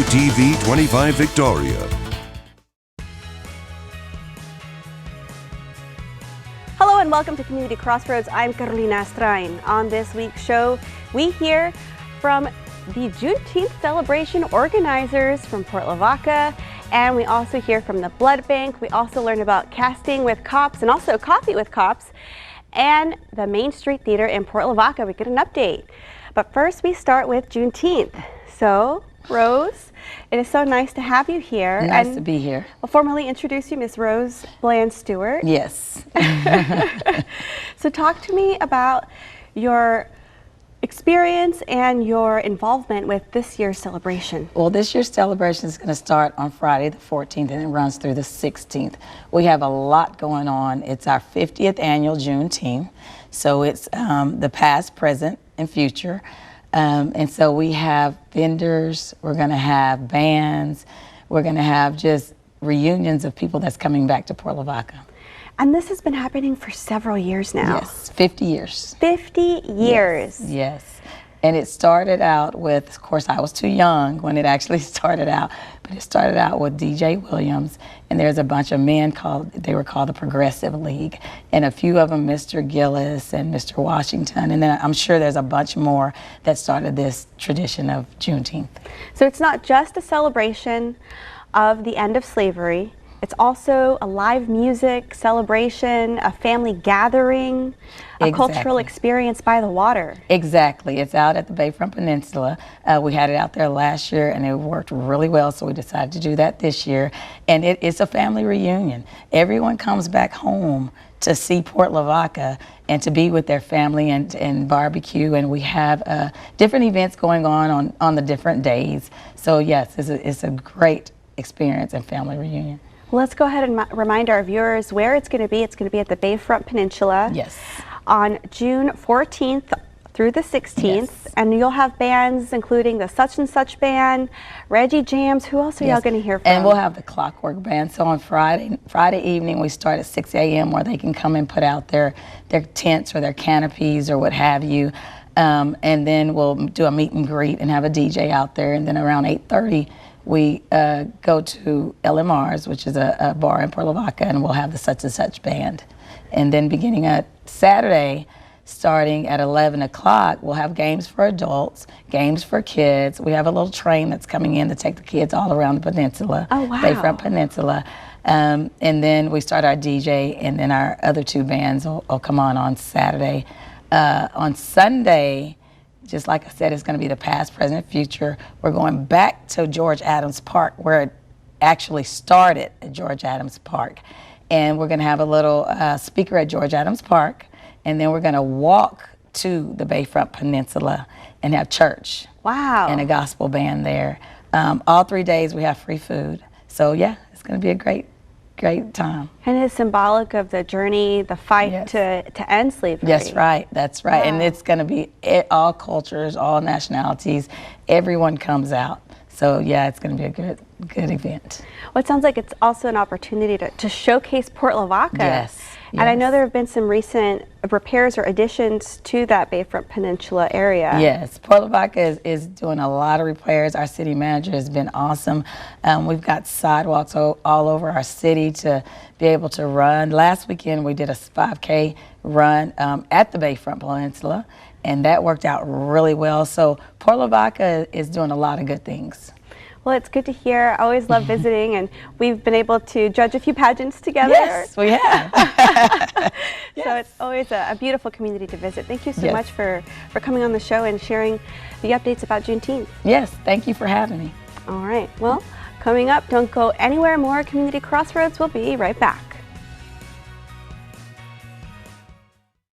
WTV 25 Victoria. Hello and welcome to Community Crossroads. I'm Carolina Estrain. On this week's show, we hear from the Juneteenth celebration organizers from Port Lavaca, and we also hear from the blood bank. We also learn about casting with cops and also coffee with cops, and the Main Street Theater in Port Lavaca. We get an update. But first we start with Juneteenth. So, Rose, it is so nice to have you here. Nice to be here. I'll formally introduce you, Miss Rose Bland Stewart. Yes. So talk to me about your experience and your involvement with this year's celebration. Well, this year's celebration is going to start on Friday the 14th and it runs through the 16th. We have a lot going on. It's our 50th annual Juneteenth. So it's the past, present, and future. And so we have vendors, we're going to have bands, we're going to have just reunions of people that's coming back to Port Lavaca. And this has been happening for several years now. Yes, 50 years. 50 years. Yes. And it started out with, of course, I was too young when it actually started out, but it started out with DJ Williams, and there's a bunch of men they were called the Progressive League, and a few of them, Mr. Gillis and Mr. Washington, and then I'm sure there's a bunch more that started this tradition of Juneteenth. So it's not just a celebration of the end of slavery. It's also a live music celebration, a family gathering, a cultural experience by the water. Exactly. It's out at the Bayfront Peninsula. We had it out there last year and it worked really well, so we decided to do that this year. And it's a family reunion. Everyone comes back home to see Port Lavaca and to be with their family and barbecue, and we have different events going on the different days. So yes, it's a great experience and family reunion. Let's go ahead and remind our viewers where it's going to be. It's going to be at the Bayfront Peninsula. Yes. On June 14th through the 16th. Yes. And you'll have bands including the Such and Such Band, Reggie Jams. Who else are y'all going to hear from? And we'll have the Clockwork Band. So on Friday evening we start at 6 a.m. where they can come and put out their tents or their canopies or what have you. And then we'll do a meet and greet and have a DJ out there. And then around 8:30 we go to LMR's, which is a bar in Port Lavaca, and we'll have the Such and Such Band. And then beginning at Saturday, starting at 11 o'clock, we'll have games for adults, games for kids. We have a little train that's coming in to take the kids all around the peninsula, Bayfront Peninsula. And then we start our DJ, and then our other two bands will come on Saturday. On Sunday, just like I said, it's going to be the past, present, future. We're going back to George Adams Park, where it actually started at George Adams Park. And we're going to have a little speaker at George Adams Park, and then we're going to walk to the Bayfront Peninsula and have church. Wow. And a gospel band there. All 3 days we have free food. So yeah, it's going to be a great time. And it's symbolic of the journey, the fight to end slavery. That's right. That's right. Wow. And it's going to be all cultures, all nationalities. Everyone comes out. So yeah, it's going to be a good event. Well, it sounds like it's also an opportunity to showcase Port Lavaca. Yes. And I know there have been some recent repairs or additions to that Bayfront Peninsula area. Yes, Port Lavaca is doing a lot of repairs. Our city manager has been awesome. We've got sidewalks all over our city to be able to run. Last weekend we did a 5K run at the Bayfront Peninsula, and that worked out really well. So Port Lavaca is doing a lot of good things. Well, it's good to hear. I always love visiting, and we've been able to judge a few pageants together. Yes, we have. Yes. So it's always a beautiful community to visit. Thank you so much for coming on the show and sharing the updates about Juneteenth. Yes, thank you for having me. All right. Well, coming up, don't go anywhere. More Community Crossroads. We'll be right back.